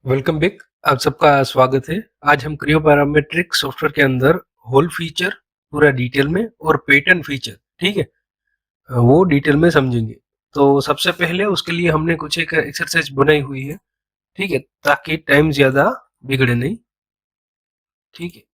Welcome back. आप सबका स्वागत है। आज हम क्रियो पैरामेट्रिक सॉफ्टवेयर के अंदर होल फीचर पूरा डिटेल में और पैटर्न फीचर, ठीक है, वो डिटेल में समझेंगे। तो सबसे पहले उसके लिए हमने कुछ एक एक्सरसाइज बनाई हुई है, ठीक है, ताकि टाइम ज्यादा बिगड़े नहीं, ठीक है।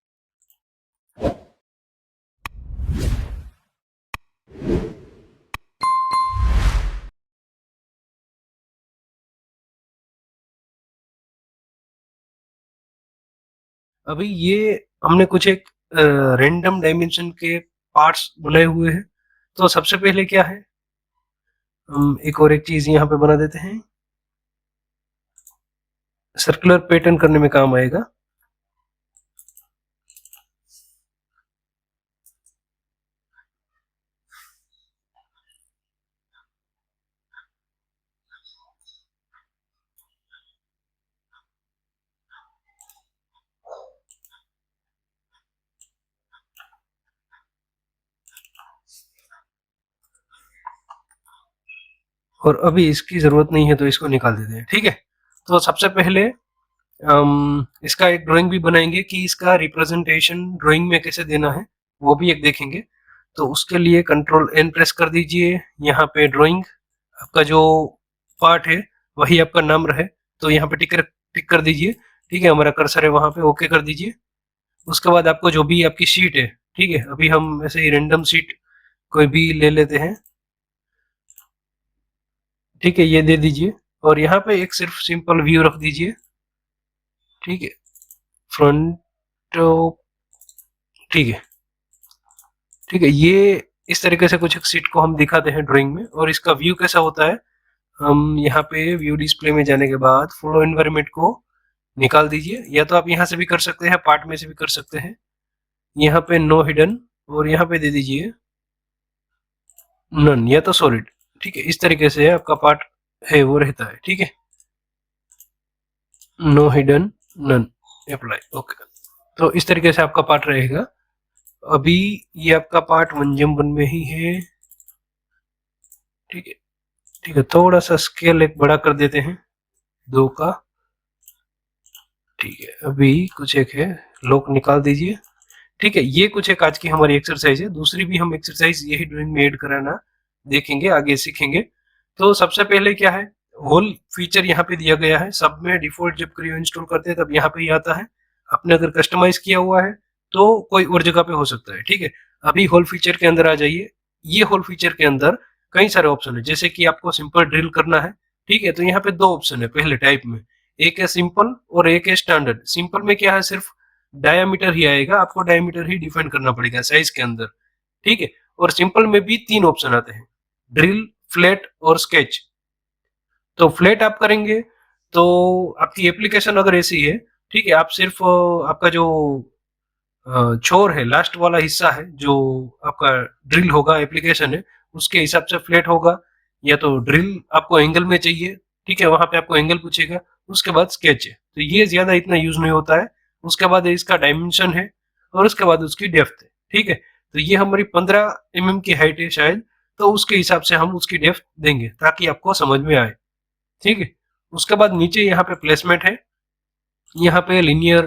अभी ये हमने कुछ एक रैंडम डायमेंशन के पार्ट्स बनाए हुए हैं। तो सबसे पहले क्या है, हम एक चीज यहाँ पे बना देते हैं, सर्कुलर पैटर्न करने में काम आएगा। और अभी इसकी जरूरत नहीं है तो इसको निकाल देते हैं, ठीक है। तो सबसे पहले इसका एक ड्राइंग भी बनाएंगे कि इसका रिप्रेजेंटेशन ड्राइंग में कैसे देना है, वो भी एक देखेंगे। तो उसके लिए कंट्रोल एन प्रेस कर दीजिए। यहाँ पे ड्राइंग आपका जो पार्ट है वही आपका नाम रहे, तो यहाँ पे टिक कर दीजिए, ठीक है। हमारा कर्सर है वहां पे, ओके कर दीजिए। उसके बाद आपको जो भी आपकी शीट है, ठीक है, अभी हम ऐसे ही रैंडम शीट कोई भी ले लेते हैं, ठीक है, ये दे दीजिए। और यहाँ पे एक सिर्फ सिंपल व्यू रख दीजिए, ठीक है, फ्रंट, ठीक है, ठीक है। ये इस तरीके से कुछ एक सीट को हम दिखाते हैं ड्राइंग में। और इसका व्यू कैसा होता है, हम यहाँ पे व्यू डिस्प्ले में जाने के बाद फ्लो एनवायरनमेंट को निकाल दीजिए, या तो आप यहाँ से भी कर सकते हैं, पार्ट में से भी कर सकते हैं। यहाँ पे नो हिडन, और यहाँ पे दे दीजिए नन या तो सॉलिड, ठीक है। इस तरीके से आपका पार्ट है वो रहता है, ठीक है। No hidden, none, apply, okay. तो इस तरीके से आपका पार्ट रहेगा। अभी ये आपका पार्ट 1:1 में ही है, ठीक है, ठीक है। थोड़ा सा स्केल एक बड़ा कर देते हैं, 2 का, ठीक है। अभी कुछ एक है, लॉक निकाल दीजिए, ठीक है। ये कुछ एक आज की हमारी एक्सरसाइज है। दूसरी भी हम एक्सरसाइज यही ड्राइंग में ऐड कराना देखेंगे, आगे सीखेंगे। तो सबसे पहले क्या है, होल फीचर यहाँ पे दिया गया है। सब में डिफॉल्ट जब क्रियो इंस्टॉल करते हैं तब यहाँ पे ही आता है। आपने अगर कस्टमाइज किया हुआ है तो कोई और जगह पे हो सकता है, ठीक है। अभी होल फीचर के अंदर आ जाइए। ये होल फीचर के अंदर कई सारे ऑप्शन है, जैसे कि आपको सिंपल ड्रिल करना है, ठीक है। तो यहाँ पे 2 ऑप्शन है पहले टाइप में, एक है सिंपल और एक है स्टैंडर्ड। सिंपल में क्या है, सिर्फ डायमीटर ही आएगा, आपको डायमीटर ही डिफाइन करना पड़ेगा साइज के अंदर, ठीक है। और सिंपल में भी 3 ऑप्शन आते हैं, ड्रिल, फ्लैट और स्केच। तो फ्लैट आप करेंगे तो आपकी एप्लीकेशन अगर ऐसी है, ठीक है, आप सिर्फ आपका जो छोर है, लास्ट वाला हिस्सा है जो आपका ड्रिल होगा, एप्लीकेशन है, उसके हिसाब से फ्लैट होगा। या तो ड्रिल आपको एंगल में चाहिए, ठीक है, वहां पे आपको एंगल पूछेगा। उसके बाद स्केच है, तो ये ज्यादा इतना यूज नहीं होता है। उसके बाद इसका डायमेंशन है, और उसके बाद उसकी डेप्थ है, ठीक है। तो ये हमारी 15 mm की हाइट है शायद, तो उसके हिसाब से हम उसकी डेप्थ देंगे ताकि आपको समझ में आए, ठीक है। उसके बाद नीचे यहाँ पे प्लेसमेंट है, यहाँ पे linear,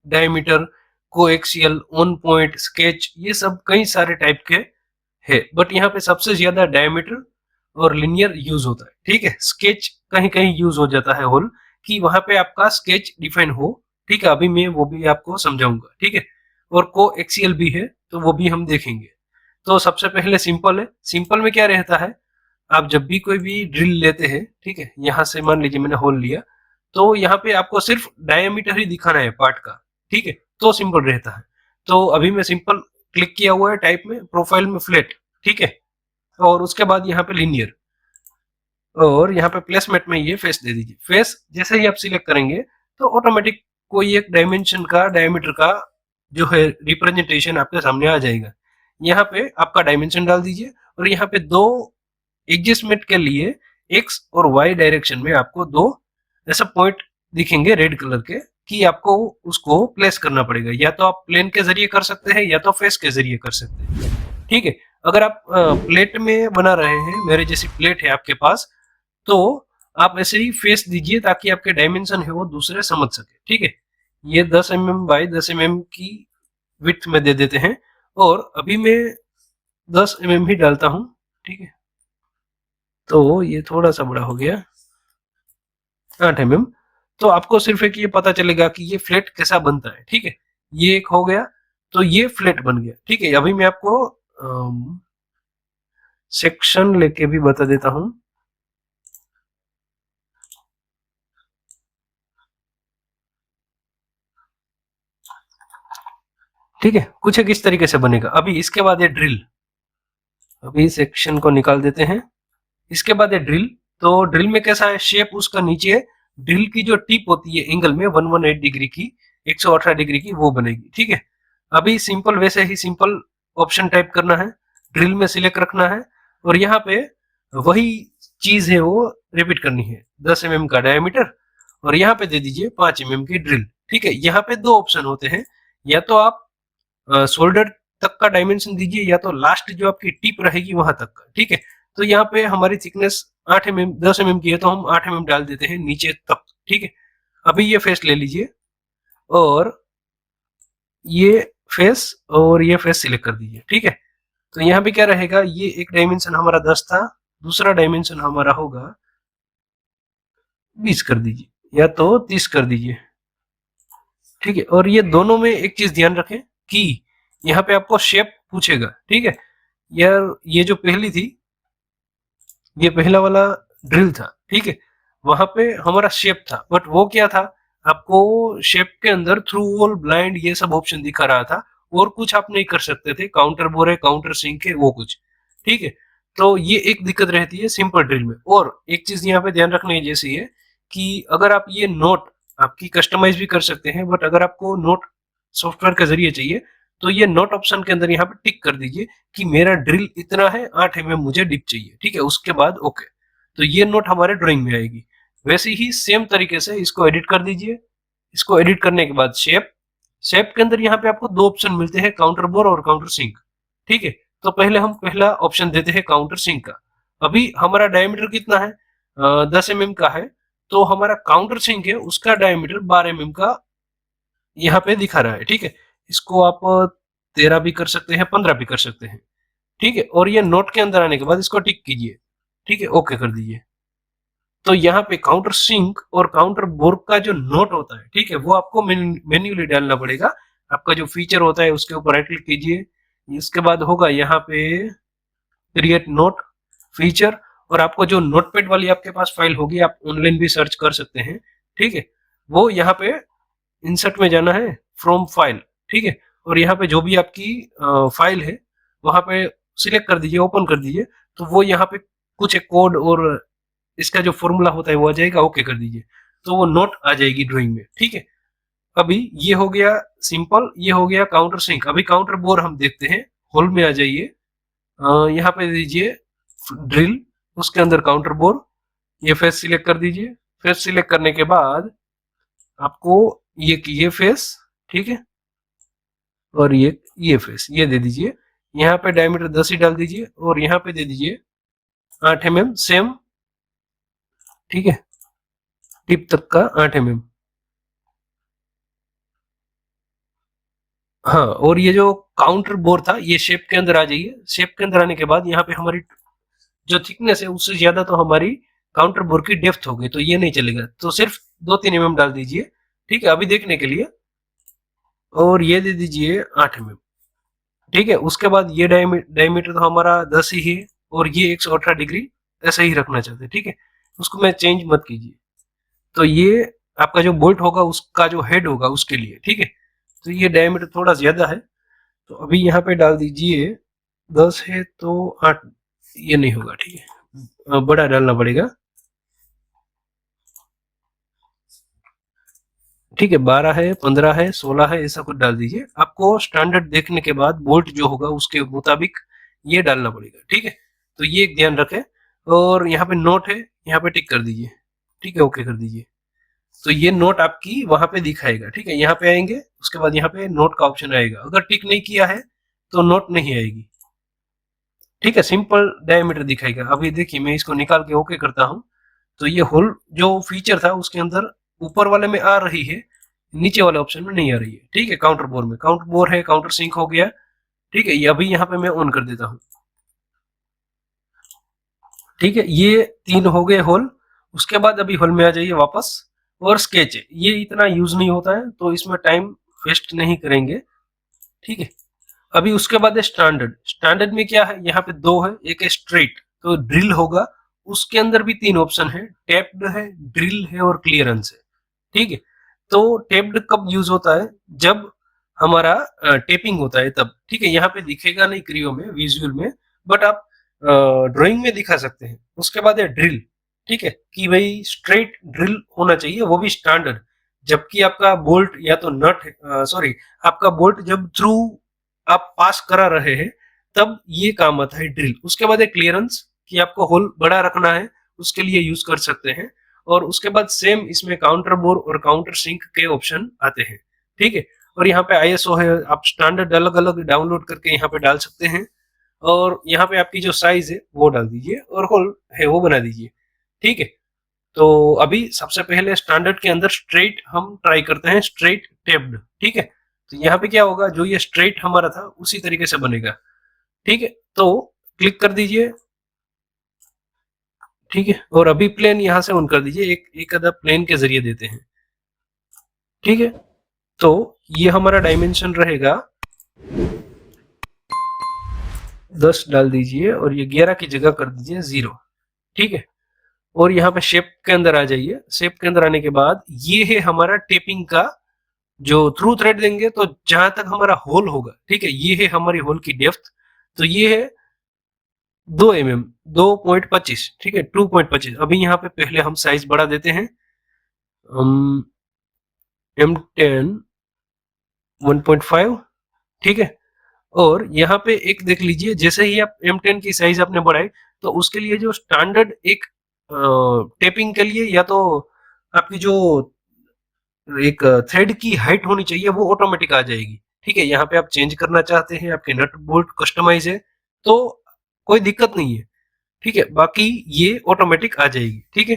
diameter, coaxial, on point, sketch, ये सब कई सारे टाइप के है। बट यहाँ पे सबसे ज्यादा डायमीटर और लिनियर यूज होता है, ठीक है। स्केच कहीं कहीं यूज हो जाता है होल, कि वहां पे आपका स्केच डिफाइन हो, ठीक है। अभी मैं वो भी आपको समझाऊंगा, ठीक है। और को एक्सियल भी है, तो वो भी हम देखेंगे। तो सबसे पहले सिंपल है। सिंपल में क्या रहता है, आप जब भी कोई भी ड्रिल लेते हैं, ठीक है, यहाँ से मान लीजिए मैंने होल लिया, तो यहाँ पे आपको सिर्फ डायमीटर ही दिखाना है पार्ट का, ठीक है, तो सिंपल रहता है। तो अभी मैं सिंपल क्लिक किया हुआ है, टाइप में, प्रोफाइल में फ्लैट, ठीक है। और उसके बाद यहाँ पे लिनियर, और यहाँ पे प्लेसमेंट में ये फेस दे दीजिए। फेस जैसे ही आप सिलेक्ट करेंगे तो ऑटोमेटिक कोई एक डायमेंशन का, डायमीटर का जो है रिप्रेजेंटेशन आपके सामने आ जाएगा। यहाँ पे आपका डायमेंशन डाल दीजिए, और यहाँ पे 2 एडजस्टमेंट के लिए एक्स और वाई डायरेक्शन में आपको 2 ऐसा पॉइंट दिखेंगे रेड कलर के, कि आपको उसको प्लेस करना पड़ेगा। या तो आप प्लेन के जरिए कर सकते हैं, या तो फेस के जरिए कर सकते हैं, ठीक है। अगर आप प्लेट में बना रहे हैं, मेरे जैसी प्लेट है आपके पास, तो आप ऐसे ही फेस दीजिए ताकि आपके डायमेंशन है वो दूसरे समझ सके। ठीक है, ये 10 mm बाई 10 mm की विड्थ में दे देते हैं और अभी मैं 10 mm ही डालता हूँ। ठीक है, तो ये थोड़ा सा बड़ा हो गया 8 mm। तो आपको सिर्फ एक ये पता चलेगा कि ये फ्लैट कैसा बनता है। ठीक है, ये एक हो गया, तो ये फ्लैट बन गया। ठीक है, अभी मैं आपको सेक्शन लेके भी बता देता हूँ। ठीक है, कुछ एक इस तरीके से बनेगा। अभी इसके बाद ये ड्रिल, अभी सेक्शन को निकाल देते हैं। इसके बाद ये ड्रिल, तो ड्रिल में कैसा है शेप उसका, नीचे ड्रिल की जो टिप होती है एंगल में 118 डिग्री की, 118 डिग्री की वो बनेगी। ठीक है, अभी सिंपल वैसे ही सिंपल ऑप्शन टाइप करना है, ड्रिल में सिलेक्ट रखना है और यहाँ पे वही चीज है वो रिपीट करनी है। 10 mm का डायमीटर और यहाँ पे दे दीजिए 5 mm की ड्रिल। ठीक है, यहाँ पे दो ऑप्शन होते हैं, या तो आप शोल्डर तक का डायमेंशन दीजिए या तो लास्ट जो आपकी टिप रहेगी वहां तक का। ठीक है, तो यहाँ पे हमारी थिकनेस 8 mm 10 mm की है तो हम 8 mm डाल देते हैं नीचे तक। ठीक है, अभी ये फेस ले लीजिए और ये फेस और ये फेस सिलेक्ट कर दीजिए। ठीक है, तो यहाँ पे क्या रहेगा, ये एक डायमेंशन हमारा 10 था, दूसरा डायमेंशन हमारा होगा 20 कर दीजिए या तो 30 कर दीजिए। ठीक है, और ये दोनों में एक चीज ध्यान रखें कि यहाँ पे आपको शेप पूछेगा। ठीक है, यार ये जो पहली थी, ये पहला वाला ड्रिल था। ठीक है, वहां पे हमारा शेप था, बट वो क्या था, आपको शेप के अंदर थ्रू वॉल ब्लाइंड ये सब ऑप्शन दिखा रहा था और कुछ आप नहीं कर सकते थे, काउंटर बोर है काउंटर सिंक है वो कुछ। ठीक है, तो ये एक दिक्कत रहती है सिंपल ड्रिल में। और एक चीज यहाँ पे ध्यान रखने जैसी है कि अगर आप ये नोट आपकी कस्टमाइज भी कर सकते हैं, बट अगर आपको नोट सॉफ्टवेयर के जरिए चाहिए तो ये नोट ऑप्शन के अंदर यहाँ पे टिक कर दीजिए कि मेरा ड्रिल इतना है, 8 mm मुझे डिप चाहिए। ठीक है, उसके बाद ओके, तो ये नोट हमारे ड्राइंग में आएगी। वैसे ही सेम तरीके से इसको एडिट कर दीजिए। इसको एडिट करने के बाद शेप, शेप के अंदर यहाँ पे आपको दो ऑप्शन मिलते हैं, काउंटर बोर और काउंटर सिंक। ठीक है, तो पहले हम पहला ऑप्शन देते हैं काउंटर सिंक का। अभी हमारा डायमीटर कितना है, 10 mm का है, तो हमारा काउंटर सिंक है उसका डायमीटर 12 mm का यहाँ पे दिखा रहा है। ठीक है, इसको आप 13 भी कर सकते हैं, 15 भी कर सकते हैं। ठीक है, और ये नोट के अंदर आने के बाद इसको टिक कीजिए। ठीक है, ओके कर दीजिए। तो यहाँ पे काउंटर सिंक और काउंटर बोर का जो नोट होता है, ठीक है, वो आपको मैन्युअली डालना पड़ेगा। आपका जो फीचर होता है उसके ऊपर राइट क्लिक कीजिए, इसके बाद होगा यहाँ पे क्रिएट नोट फीचर, और आपको जो नोटपैड वाली आपके पास फाइल होगी आप ऑनलाइन भी सर्च कर सकते हैं। ठीक है, वो यहाँ पे इंसर्ट में जाना है, फ्रॉम फाइल। ठीक है, और यहाँ पे जो भी आपकी फाइल है वहां पे सिलेक्ट कर दीजिए, ओपन कर दीजिए, तो वो यहाँ पे कुछ एक कोड और इसका जो फॉर्मूला होता है वो आ जाएगा, ओके कर दीजिए, तो वो नोट आ जाएगी ड्राइंग में। ठीक है, अभी ये हो गया सिंपल, ये हो गया काउंटर सिंक। अभी काउंटर बोर हम देखते हैं, होल में आ जाइए, यहाँ पे दीजिए ड्रिल, उसके अंदर काउंटर बोर, ये फेस सिलेक्ट कर दीजिए। फेस सिलेक्ट करने के बाद आपको ये फेस, ठीक है, और ये फेस ये दे दीजिए। यहाँ पे डायमीटर 10 ही डाल दीजिए और यहाँ पे दे दीजिए 8 mm सेम। ठीक है, टिप तक का 8 mm। हाँ, और ये जो काउंटर बोर था ये शेप के अंदर आ जाइए। शेप के अंदर आने के बाद यहाँ पे हमारी जो थिकनेस है उससे ज्यादा तो हमारी काउंटर बोर की डेप्थ हो गई, तो ये नहीं चलेगा, तो सिर्फ 2-3 mm डाल दीजिए। ठीक है, अभी देखने के लिए, और ये दे दीजिए 8 mm। ठीक है, उसके बाद ये डायमीटर तो हमारा 10 ही है और ये 118 डिग्री ऐसे ही रखना चाहते हैं। ठीक है, उसको मैं चेंज मत कीजिए। तो ये आपका जो बोल्ट होगा उसका जो हेड होगा उसके लिए। ठीक है, तो ये डायमीटर थोड़ा ज्यादा है, तो अभी यहाँ पे डाल दीजिए 10 है तो 8, ये नहीं होगा। ठीक है, बड़ा डालना पड़ेगा। ठीक है, 12 है, 15 है, 16 है, ऐसा कुछ डाल दीजिए। आपको स्टैंडर्ड देखने के बाद बोल्ट जो होगा उसके मुताबिक ये डालना पड़ेगा। ठीक है, तो ये एक ध्यान रखें। और यहाँ पे नोट है, यहाँ पे टिक कर दीजिए। ठीक है, ओके कर दीजिए, तो ये नोट आपकी वहां पे दिखाएगा। ठीक है, यहाँ पे आएंगे, उसके बाद यहाँ पे नोट का ऑप्शन आएगा, अगर टिक नहीं किया है तो नोट नहीं आएगी। ठीक है, सिंपल डायमीटर दिखाएगा। अभी देखिए मैं इसको निकाल के ओके करता हूँ, तो ये होल जो फीचर था उसके अंदर ऊपर वाले में आ रही है, नीचे वाले ऑप्शन में नहीं आ रही है। ठीक है, काउंटर बोर में, काउंटर बोर है, काउंटर सिंक हो गया। ठीक है, ये अभी यहाँ पे मैं ऑन कर देता हूँ। ठीक है, ये 3 हो गए होल। उसके बाद अभी होल में आ जाइए वापस। और स्केच है, ये इतना यूज नहीं होता है तो इसमें टाइम वेस्ट नहीं करेंगे। ठीक है, अभी उसके बाद है स्टैंडर्ड। स्टैंडर्ड में क्या है, यहाँ पे 2 है, एक है स्ट्रेट, तो ड्रिल होगा। उसके अंदर भी 3 ऑप्शन है, टेप्ड है, ड्रिल है और क्लियरेंस है। ठीक है, तो टेप्ड कब यूज होता है, जब हमारा टेपिंग होता है तब। ठीक है, यहाँ पे दिखेगा नहीं क्रियो में, विजुअल में, बट आप ड्राइंग में दिखा सकते हैं। उसके बाद है ड्रिल। ठीक है, कि भाई स्ट्रेट ड्रिल होना चाहिए, वो भी स्टैंडर्ड। जबकि आपका बोल्ट या तो नट, सॉरी, आपका बोल्ट जब थ्रू आप पास करा रहे हैं तब ये काम आता है ड्रिल। उसके बाद है क्लियरेंस, कि आपको होल बड़ा रखना है, उसके लिए यूज कर सकते हैं। और उसके बाद सेम इसमें काउंटर बोर और काउंटर सिंक के ऑप्शन आते हैं। ठीक है, और यहाँ पे आईएसओ है, आप स्टैंडर्ड अलग अलग डाउनलोड करके यहाँ पे डाल सकते हैं। और यहाँ पे आपकी जो साइज है वो डाल दीजिए और होल है वो बना दीजिए। ठीक है, तो अभी सबसे पहले स्टैंडर्ड के अंदर स्ट्रेट हम ट्राई करते हैं, स्ट्रेट टेप्ड। ठीक है, तो यहाँ पे क्या होगा, जो ये स्ट्रेट हमारा था उसी तरीके से बनेगा। ठीक है, तो क्लिक कर दीजिए। ठीक है, और अभी प्लेन यहाँ से ऑन कर दीजिए, एक आधा प्लेन के जरिए देते हैं। ठीक है, तो ये हमारा डायमेंशन रहेगा 10 डाल दीजिए और ये 11 की जगह कर दीजिए 0। ठीक है, और यहाँ पे शेप के अंदर आ जाइए। शेप के अंदर आने के बाद ये है हमारा टेपिंग का जो थ्रू थ्रेड देंगे, तो जहां तक हमारा होल होगा। ठीक है, ये है हमारी होल की डेप्थ, तो ये है 2 mm, 2.25। ठीक है, 2.25। अभी यहाँ पे पहले हम साइज बढ़ा देते हैं, M10 1.5। ठीक है, और यहाँ पे एक देख लीजिए, जैसे ही आप M10 की साइज आपने बढ़ाई तो उसके लिए जो स्टैंडर्ड एक टेपिंग के लिए या तो आपकी जो एक थ्रेड की हाइट होनी चाहिए वो ऑटोमेटिक आ जाएगी। ठीक है, यहाँ पे आप चेंज करना चाहते हैं, आपके नट बोल्ट कस्टमाइज है तो कोई दिक्कत नहीं है। ठीक है, बाकी ये ऑटोमेटिक आ जाएगी। ठीक है,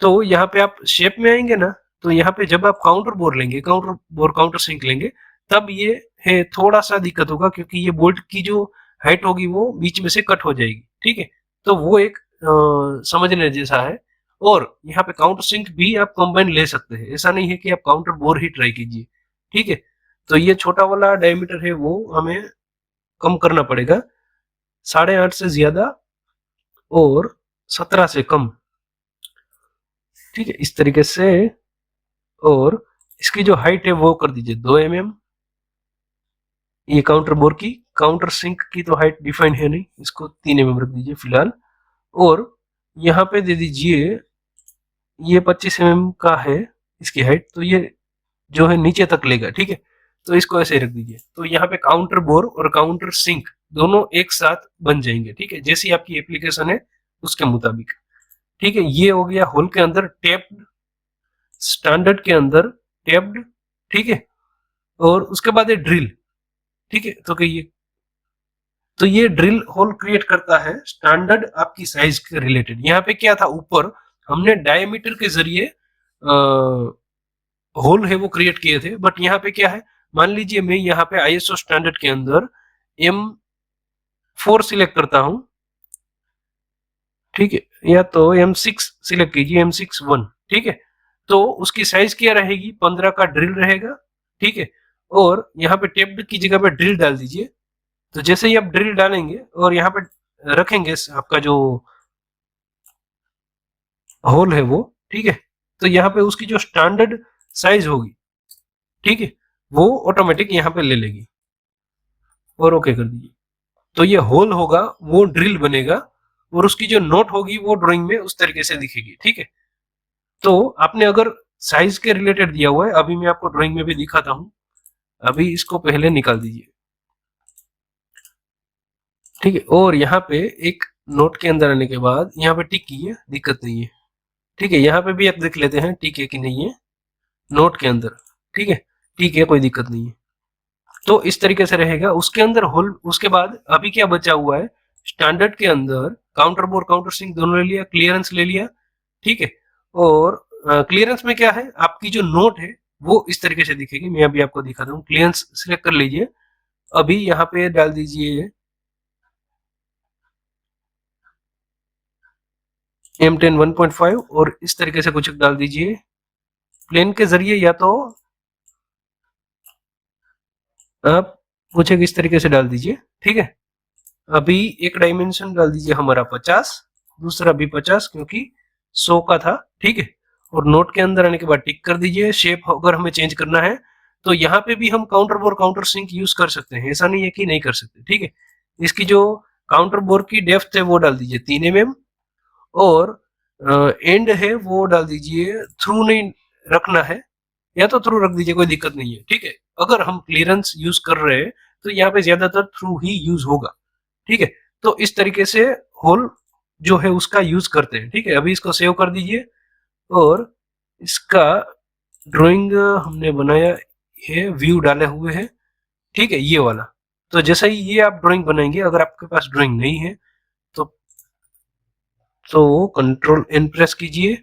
तो यहाँ पे आप शेप में आएंगे ना, तो यहाँ पे जब आप काउंटर बोर लेंगे, काउंटर बोर काउंटर सिंक लेंगे, तब ये है थोड़ा सा दिक्कत होगा, क्योंकि ये बोल्ट की जो हाइट होगी वो बीच में से कट हो जाएगी। ठीक है, तो वो एक समझने जैसा है। और यहाँ पे काउंटर सिंक भी आप कंबाइन ले सकते हैं, ऐसा नहीं है कि आप काउंटर बोर ही ट्राई कीजिए। ठीक है, तो ये छोटा वाला डायमीटर है वो हमें कम करना पड़ेगा, 8.5 से ज्यादा और 17 से कम। ठीक है, इस तरीके से। और इसकी जो हाइट है वो कर दीजिए 2 mm। ये काउंटर बोर की, काउंटर सिंक की तो हाइट डिफाइंड है नहीं, इसको 3 mm रख दीजिए फिलहाल। और यहाँ पे दे दीजिए, ये 25 mm का है इसकी हाइट, तो ये जो है नीचे तक लेगा। ठीक है, तो इसको ऐसे रख दीजिए, तो यहाँ पे काउंटर बोर और काउंटर सिंक दोनों एक साथ बन जाएंगे। ठीक है, जैसी आपकी एप्लीकेशन है उसके मुताबिक। ठीक है, ये हो गया होल के अंदर टेप्ड, स्टैंडर्ड के अंदर टेप्ड। ठीक है, और उसके बाद है ड्रिल। ठीक है, तो ये ड्रिल होल क्रिएट करता है स्टैंडर्ड आपकी साइज के रिलेटेड। यहाँ पे क्या था, ऊपर हमने डायमीटर के जरिए होल है वो क्रिएट किए थे, बट यहाँ पे क्या है, मान लीजिए मैं यहाँ पे आईएसओ स्टैंडर्ड के अंदर M4 सिलेक्ट करता हूं। ठीक है, या तो M6 सिलेक्ट कीजिए, M6-1। ठीक है, तो उसकी साइज क्या रहेगी, 15 का ड्रिल रहेगा। ठीक है, और यहाँ पे टेप्ड की जगह पे ड्रिल डाल दीजिए। तो जैसे ही आप ड्रिल डालेंगे और यहाँ पे रखेंगे आपका जो होल है वो, ठीक है, तो यहाँ पे उसकी जो स्टैंडर्ड साइज होगी, ठीक है, वो ऑटोमेटिक यहाँ पे ले लेगी और ओके कर दीजिए। तो ये होल होगा वो ड्रिल बनेगा और उसकी जो नोट होगी वो ड्राइंग में उस तरीके से दिखेगी। ठीक है, तो आपने अगर साइज के रिलेटेड दिया हुआ है, अभी मैं आपको ड्राइंग में भी दिखाता हूँ। अभी इसको पहले निकाल दीजिए। ठीक है, और यहाँ पे एक नोट के अंदर आने के बाद यहाँ पे टिक कीजिए, दिक्कत नहीं है। ठीक है, यहाँ पे भी आप देख लेते हैं टिक है कि नहीं है नोट के अंदर। ठीक है, ठीक है, कोई दिक्कत नहीं है। तो इस तरीके से रहेगा उसके अंदर होल। उसके बाद अभी क्या बचा हुआ है, स्टैंडर्ड के अंदर काउंटर बोर काउंटर सिंक दोनों ले लिया, क्लियरेंस ले लिया, ठीक है। और क्लियरेंस में क्या है, आपकी जो नोट है वो इस तरीके से दिखेगी। मैं अभी आपको दिखाता हूँ। क्लियरेंस सिलेक्ट कर लीजिए, अभी यहाँ पे डाल दीजिए M10 1.5 और इस तरीके से कुछ डाल दीजिए। प्लेन के जरिए या तो आप कुछ इस तरीके से डाल दीजिए, ठीक है। अभी एक डायमेंशन डाल दीजिए हमारा 50, दूसरा भी 50 क्योंकि 100 का था, ठीक है। और नोट के अंदर आने के बाद टिक कर दीजिए। शेप अगर हमें चेंज करना है तो यहाँ पे भी हम counterbore countersink use कर सकते हैं, ऐसा नहीं है कि नहीं कर सकते, ठीक है। इसकी जो काउंटर बोर की डेप्थ है वो डाल दीजिए 3 mm, और एंड है वो डाल दीजिए, थ्रू नहीं रखना है या तो थ्रू रख दीजिए, कोई दिक्कत नहीं है, ठीक है। अगर हम क्लियरेंस यूज कर रहे हैं तो यहाँ पे ज्यादातर थ्रू ही यूज होगा, ठीक है। तो इस तरीके से होल जो है उसका यूज करते हैं, ठीक है। अभी इसको सेव कर दीजिए और इसका ड्राइंग हमने बनाया है, व्यू डाले हुए है, ठीक है, ये वाला। तो जैसा ही ये आप ड्राइंग बनाएंगे, अगर आपके पास ड्राइंग नहीं है तो कंट्रोल एन प्रेस कीजिए।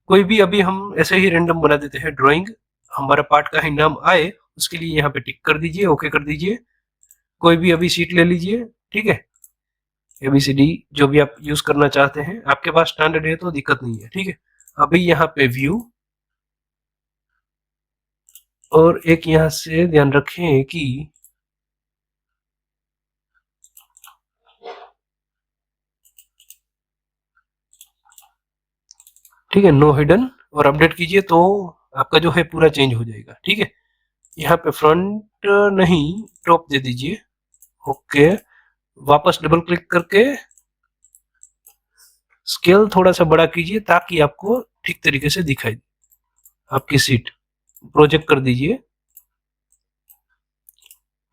कोई भी अभी हम ऐसे ही रैंडम बना देते हैं ड्राइंग, हमारा पार्ट का ही नाम आए उसके लिए यहाँ पे टिक कर दीजिए, ओके कर दीजिए। कोई भी अभी सीट ले लीजिए, ठीक है। ABCD जो भी आप यूज करना चाहते हैं, आपके पास स्टैंडर्ड है तो दिक्कत नहीं है, ठीक है। अभी यहाँ पे व्यू, और एक यहाँ से ध्यान रखें कि ठीक है, नो हिडन, और अपडेट कीजिए तो आपका जो है पूरा चेंज हो जाएगा, ठीक है। यहाँ पे फ्रंट नहीं, टॉप दे दीजिए, ओके। वापस डबल क्लिक करके स्केल थोड़ा सा बड़ा कीजिए ताकि आपको ठीक तरीके से दिखाई दे। आपकी सीट प्रोजेक्ट कर दीजिए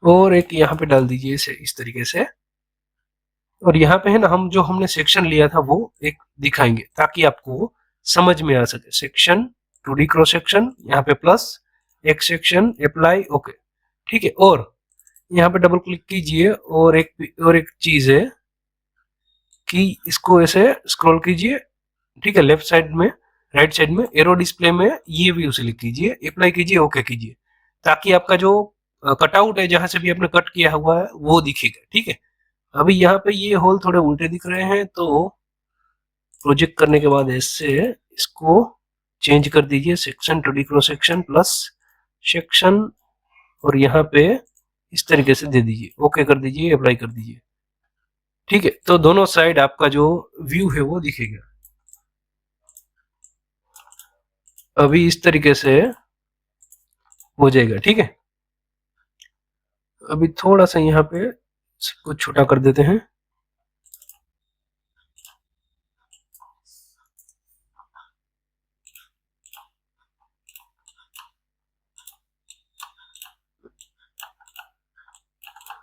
और एक यहाँ पे डाल दीजिए इसे इस तरीके से। और यहाँ पे है ना, हम जो हमने सेक्शन लिया था वो एक दिखाएंगे ताकि आपको समझ में आ सके। सेक्शन 2D क्रॉस सेक्शन, यहाँ पे प्लस एक सेक्शन, अप्लाई, ओके, ठीक है। और यहाँ पे डबल क्लिक कीजिए और एक चीज है कि इसको ऐसे स्क्रॉल कीजिए, ठीक है। लेफ्ट साइड में, राइट साइड में एरो डिस्प्ले में ये भी उसे लिख कीजिए, अप्लाई कीजिए, ओके कीजिए, ताकि आपका जो कटआउट है जहां से भी आपने कट किया हुआ है वो दिखेगा, ठीक है। अभी यहाँ पे ये होल थोड़े उल्टे दिख रहे हैं तो प्रोजेक्ट करने के बाद ऐसे इसको चेंज कर दीजिए, section 2D cross section plus section, और यहाँ पे इस तरीके से दे दीजिए, ओके कर दीजिए, अप्लाई कर दीजिए, ठीक है। तो दोनों साइड आपका जो व्यू है वो दिखेगा। अभी इस तरीके से हो जाएगा, ठीक है। अभी थोड़ा सा यहाँ पे कुछ छोटा कर देते हैं।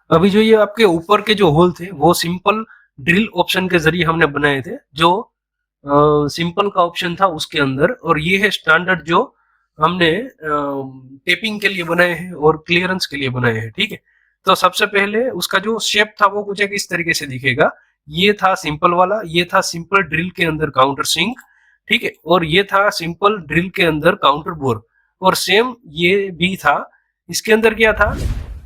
अभी जो ये आपके ऊपर के जो होल थे वो सिंपल ड्रिल ऑप्शन के जरिए हमने बनाए थे, जो सिंपल का ऑप्शन था उसके अंदर, और ये है स्टैंडर्ड जो हमने टेपिंग के लिए बनाए हैं और क्लियरेंस के लिए बनाए हैं, ठीक है। तो सबसे पहले उसका जो शेप था वो कुछ एक इस तरीके से दिखेगा। ये था सिंपल वाला, ये था सिंपल ड्रिल के अंदर काउंटर सिंक, ठीक है। और ये था सिंपल ड्रिल के अंदर काउंटर बोर, और सेम ये भी था, इसके अंदर क्या था,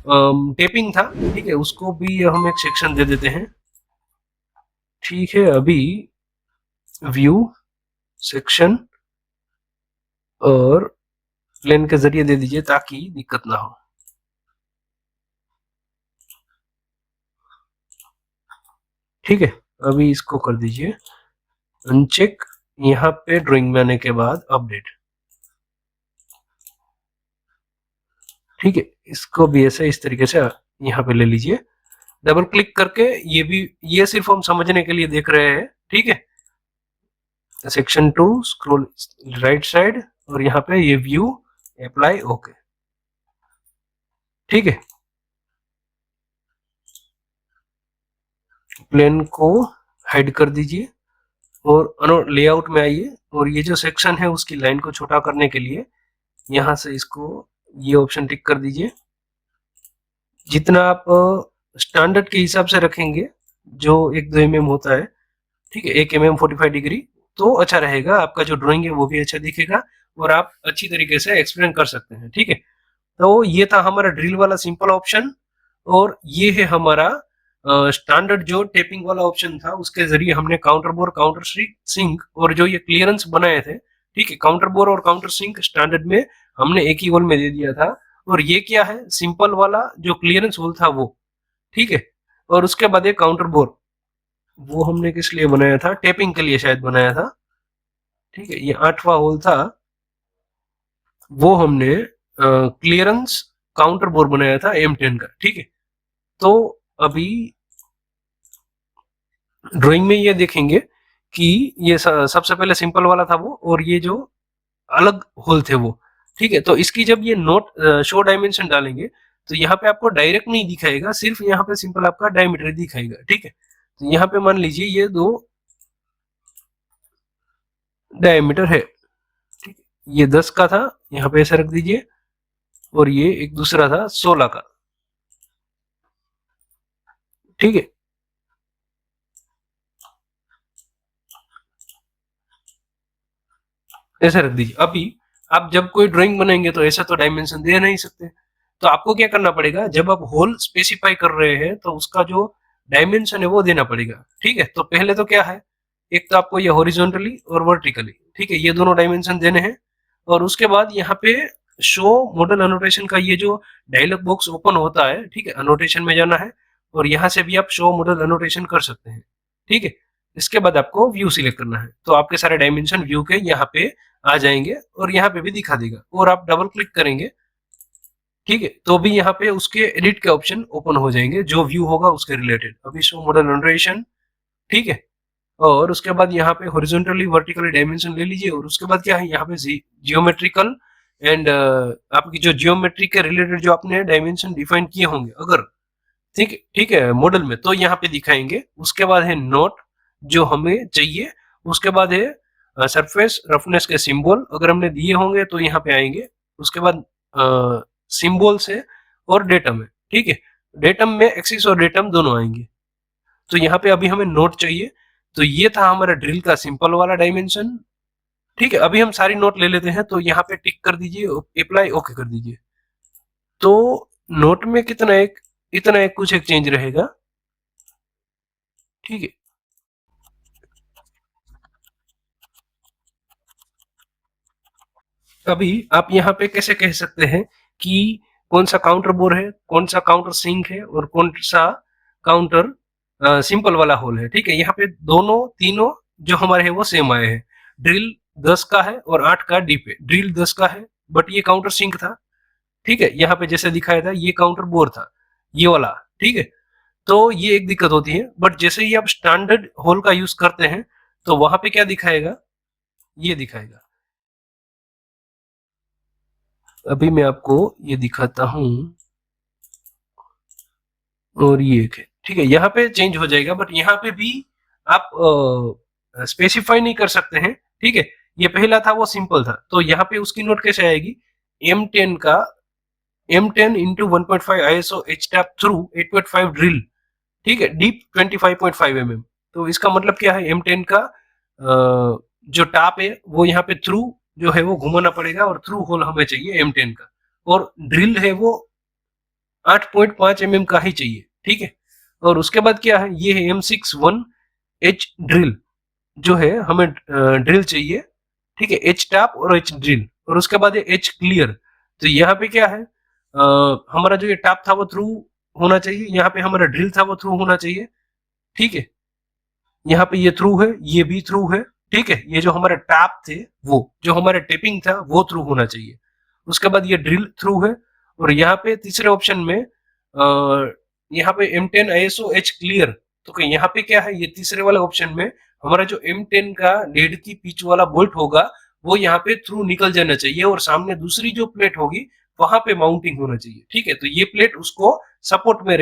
टेपिंग था, ठीक है। उसको भी हम एक सेक्शन दे देते हैं, ठीक है। अभी व्यू, सेक्शन और प्लेन के जरिए दे दीजिए ताकि दिक्कत ना हो, ठीक है। अभी इसको कर दीजिए अनचेक, यहाँ पे ड्राइंग में आने के बाद अपडेट, ठीक है। इसको भी ऐसे इस तरीके से यहाँ पे ले लीजिए, डबल क्लिक करके। ये भी, ये सिर्फ हम समझने के लिए देख रहे हैं, ठीक है। सेक्शन 2 स्क्रॉल राइट साइड, और यहाँ पे ये व्यू, अप्लाई, ओके, ठीक है। प्लेन को हाइड कर दीजिए और लेआउट में आइए, और ये जो सेक्शन है उसकी लाइन को छोटा करने के लिए यहाँ से इसको ये ऑप्शन टिक कर दीजिए। जितना आप स्टैंडर्ड के हिसाब से रखेंगे, जो 1-2 mm होता है, ठीक है, 1 mm 45 डिग्री, तो अच्छा रहेगा, आपका जो ड्राइंग है वो भी अच्छा दिखेगा और आप अच्छी तरीके से एक्सप्लेन कर सकते हैं। ठीक है, तो ये था हमारा ड्रिल वाला सिंपल ऑप्शन, और ये है हमारा स्टैंडर्ड जो टेपिंग वाला ऑप्शन था, उसके जरिए हमने काउंटर बोर, काउंटर सिंक और जो ये क्लियरेंस बनाए थे। ठीक है, काउंटर बोर और काउंटर सिंक स्टैंडर्ड में हमने एक ही होल में दे दिया था, और ये क्या है, सिंपल वाला जो क्लियरेंस होल था वो। ठीक है, और उसके बाद एक काउंटर बोर, वो हमने किस लिए बनाया था, टेपिंग के लिए शायद बनाया था। ठीक है, ये 8वां होल था, वो हमने क्लियरेंस काउंटर बोर बनाया था M10 का। ठीक है, तो अभी ड्राइंग में ये देखेंगे कि ये सबसे पहले सिंपल वाला था वो, और ये जो अलग होल थे वो। ठीक है, तो इसकी जब ये नोट शो डायमेंशन डालेंगे तो यहाँ पे आपको डायरेक्ट नहीं दिखाएगा, सिर्फ यहाँ पे सिंपल आपका डायमीटर दिखाएगा। ठीक है, तो यहाँ पे मान लीजिए ये 2 डायमीटर है। ठीक है, ये 10 का था, यहाँ पे ऐसा रख दीजिए, और ये एक दूसरा था 16 का। ठीक है, ऐसा रख दीजिए। अभी आप जब कोई ड्राइंग बनाएंगे तो ऐसा तो डायमेंशन दे नहीं सकते, तो आपको क्या करना पड़ेगा, जब आप होल स्पेसिफाई कर रहे हैं तो उसका जो डायमेंशन है वो देना पड़ेगा। ठीक है, तो पहले तो क्या है, एक तो आपको ये हॉरिजॉन्टली और वर्टिकली, ठीक है, ये दोनों डायमेंशन देने हैं। और उसके बाद यहाँ पे शो मॉडल अनोटेशन का ये जो डायलॉग बॉक्स ओपन होता है, ठीक है, अनोटेशन में जाना है, और यहाँ से भी आप शो मॉडल अनोटेशन कर सकते हैं। ठीक है, इसके बाद आपको व्यू सिलेक्ट करना है, तो आपके सारे डायमेंशन व्यू के यहाँ पे आ जाएंगे, और यहाँ पे भी दिखा देगा, और आप डबल क्लिक करेंगे, ठीक है, तो भी यहाँ पे उसके एडिट के ऑप्शन ओपन हो जाएंगे जो व्यू होगा उसके रिलेटेड। अभी शो मॉडल अनोटेशन, ठीक है, और उसके बाद यहाँ पे हॉरिजॉन्टली वर्टिकली डायमेंशन ले लीजिए, और उसके बाद क्या है, यहाँ पे जियोमेट्रिकल एंड आपकी जो जियोमेट्री के रिलेटेड जो आपने डायमेंशन डिफाइन किए होंगे अगर, ठीक ठीक है, मॉडल में, तो यहाँ पे दिखाएंगे। उसके बाद है नोट जो हमें चाहिए, उसके बाद है सरफेस रफनेस के सिंबल अगर हमने दिए होंगे तो यहाँ पे आएंगे। उसके बाद सिंबल से और डेटम है, ठीक है, डेटम में एक्सिस और डेटम दोनों आएंगे। तो यहाँ पे अभी हमें नोट चाहिए, तो ये था हमारा ड्रिल का सिंपल वाला डायमेंशन। ठीक है, अभी हम सारी नोट ले लेते हैं, तो यहाँ पे टिक कर दीजिए, अप्लाई ओके कर दीजिए। तो नोट में कितना एक, इतना एक कुछ एक चेंज रहेगा। ठीक है, अभी आप यहाँ पे कैसे कह सकते हैं कि कौन सा काउंटर बोर है, कौन सा काउंटर सिंक है, और कौन सा काउंटर सिंपल वाला होल है। ठीक है, यहाँ पे दोनों तीनों जो हमारे हैं वो सेम आए हैं। ड्रिल 10 का है और 8 का डीप है। ड्रिल 10 का है, बट ये काउंटर सिंक था। ठीक है, यहाँ पे जैसे दिखाया था ये काउंटर बोर था, ये वाला। ठीक है, तो ये एक दिक्कत होती है, बट जैसे ही आप स्टैंडर्ड होल का यूज करते हैं तो वहां पे क्या दिखाएगा, ये दिखाएगा। अभी मैं आपको ये दिखाता हूं, और ये एक है। ठीक है, यहाँ पे चेंज हो जाएगा, बट यहाँ पे भी आप स्पेसिफाई नहीं कर सकते हैं। ठीक है, ये पहला था वो सिंपल था, तो यहाँ पे उसकी नोट कैसे आएगी, M10 का M10 into 1.5 ISO H tap through 8.5 drill. ठीक है, डीप 25.5 mm। तो इसका मतलब क्या है, M10 का जो टाप है वो यहाँ पे थ्रू जो है वो घुमाना पड़ेगा, और थ्रू होल हमें चाहिए M10 का, और ड्रिल है वो 8.5 mm का ही चाहिए। ठीक है, और उसके बाद क्या है, ये है M61H ड्रिल, जो है हमें ड्रिल चाहिए। ठीक है, H टैप और H ड्रिल, और उसके बाद है H क्लियर। तो यहाँ पे क्या है, हमारा जो ये टैप था वो थ्रू होना चाहिए, यहाँ पे हमारा ड्रिल था वो थ्रू होना चाहिए। ठीक है, यहाँ पे ये थ्रू है, ये भी थ्रू है। ठीक है, ये जो हमारे टैप थे, वो जो हमारा टेपिंग था वो थ्रू होना चाहिए। उसके बाद ये ड्रिल थ्रू है, और यहाँ पे तीसरे ऑप्शन में यहाँ पे M10 ISO H क्लियर। तो यहाँ पे क्या है, ये तीसरे वाले ऑप्शन में हमारा जो M10 का 1.5 की पिच वाला बोल्ट होगा वो यहाँ पे थ्रू निकल जाना चाहिए, और सामने दूसरी जो प्लेट होगी वहां पे माउंटिंग होना चाहिए। ठीक है, तो ये प्लेट उसको सपोर्ट में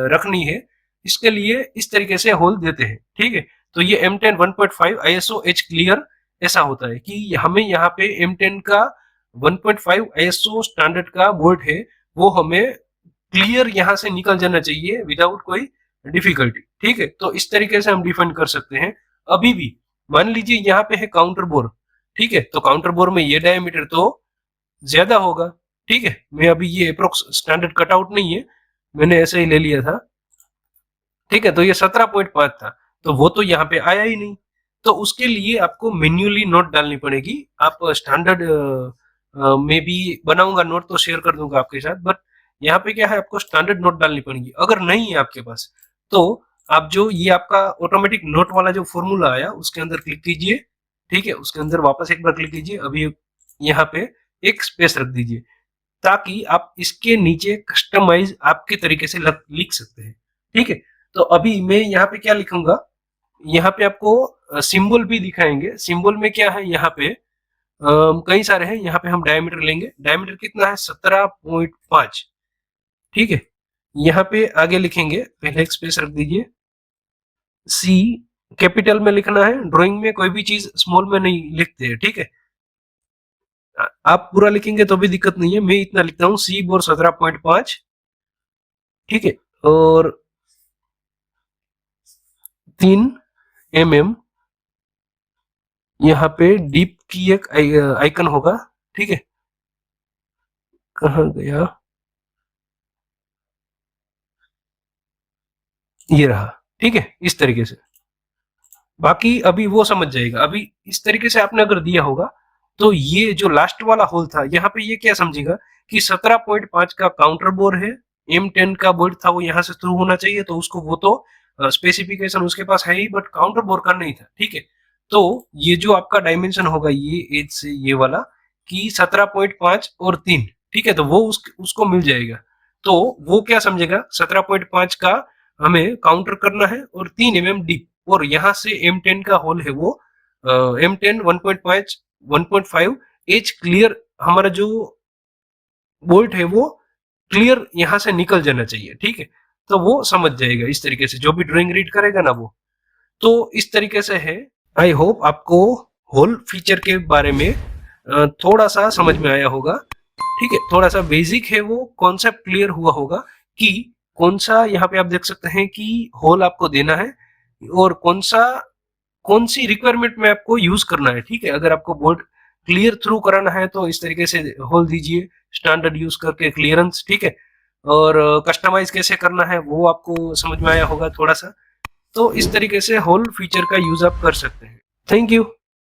रखनी है, इसके लिए इस तरीके से होल देते हैं। ठीक है, तो ये M10 1.5 ISO H क्लियर ऐसा होता है कि हमें यहाँ पे M10 का 1.5 ISO स्टैंडर्ड का बोल्ट है, वो हमें क्लियर यहाँ से निकल जाना चाहिए विदाउट कोई डिफिकल्टी। ठीक है, तो इस तरीके से हम डिफाइन कर सकते हैं। अभी भी मान लीजिए यहाँ पे है काउंटर बोर, ठीक है, तो काउंटर बोर में ये डायमीटर तो ज्यादा होगा, ठीक है। मैं अभी ये अप्रोक्स स्टैंडर्ड कटआउट नहीं है, मैंने ऐसे ही ले लिया था, ठीक है। तो ये 17.5 था, तो वो तो यहाँ पे आया ही नहीं, तो उसके लिए आपको मैन्युअली नोट डालनी पड़ेगी। आप स्टैंडर्ड में भी बनाऊंगा नोट, तो शेयर कर दूंगा आपके साथ, बट यहाँ पे क्या है, आपको स्टैंडर्ड नोट डालनी पड़ेगी। अगर नहीं है आपके पास, तो आप जो ये आपका ऑटोमेटिक नोट वाला जो फॉर्मूला आया उसके अंदर क्लिक कीजिए, ठीक है, उसके अंदर वापस एक बार क्लिक कीजिए, अभी यहाँ पे एक स्पेस रख दीजिए, ताकि आप इसके नीचे कस्टमाइज आपके तरीके से लिख सकते हैं, ठीक है। तो अभी मैं यहाँ पे क्या लिखूंगा, यहाँ पे आपको सिंबल भी दिखाएंगे। सिंबल में क्या है, यहाँ पे कई सारे हैं। यहाँ पे हम डायमीटर लेंगे, डायमीटर कितना है, 17.5, ठीक है। यहाँ पे आगे लिखेंगे, पहले एक स्पेस रख दीजिए, सी कैपिटल में लिखना है, ड्राइंग में कोई भी चीज स्मॉल में नहीं लिखते हैं, ठीक है। आप पूरा लिखेंगे तो भी दिक्कत नहीं है, मैं इतना लिखता हूँ, सी बोर 17.5, ठीक है। और 3 mm यहाँ पे डीप की एक आइकन होगा, ठीक है। कहाँ गया, ये रहा, ठीक है, इस तरीके से। बाकी अभी वो समझ जाएगा। अभी इस तरीके से आपने अगर दिया होगा, तो ये जो लास्ट वाला होल था, यहाँ पे ये क्या समझेगा कि 17.5 का काउंटर बोर है, M10 का बोल्ट था वो यहाँ से थ्रू होना चाहिए, तो उसको वो तो स्पेसिफिकेशन उसके पास है ही, बट काउंटर बोर का नहीं था, ठीक है। तो ये जो आपका डायमेंशन होगा, ये एज से ये वाला कि 17.5 और 3, ठीक है, तो वो उसको मिल जाएगा। तो वो क्या समझेगा, 17.5 का हमें काउंटर करना है और 3 mm डीप, और यहाँ से M10 का होल है वो M10 1.5 1.5 एज क्लियर, हमारा जो बोल्ट है वो क्लियर यहाँ से निकल जाना चाहिए, ठीक है। तो वो समझ जाएगा इस तरीके से, जो भी ड्राइंग रीड करेगा ना वो। तो इस तरीके से है। आई होप आपको होल फीचर के बारे में थोड़ा सा समझ में आया होगा, ठीक है। थोड़ा सा बेसिक है, वो कॉन्सेप्ट क्लियर हुआ होगा कि कौन सा, यहाँ पे आप देख सकते हैं कि होल आपको देना है और कौन सी रिक्वायरमेंट में आपको यूज करना है, ठीक है। अगर आपको बोल्ट क्लियर थ्रू कराना है तो इस तरीके से होल दीजिए, स्टैंडर्ड यूज करके क्लियरेंस, ठीक है। और कस्टमाइज कैसे करना है वो आपको समझ में आया होगा थोड़ा सा। तो इस तरीके से होल फीचर का यूज आप कर सकते हैं। Thank you.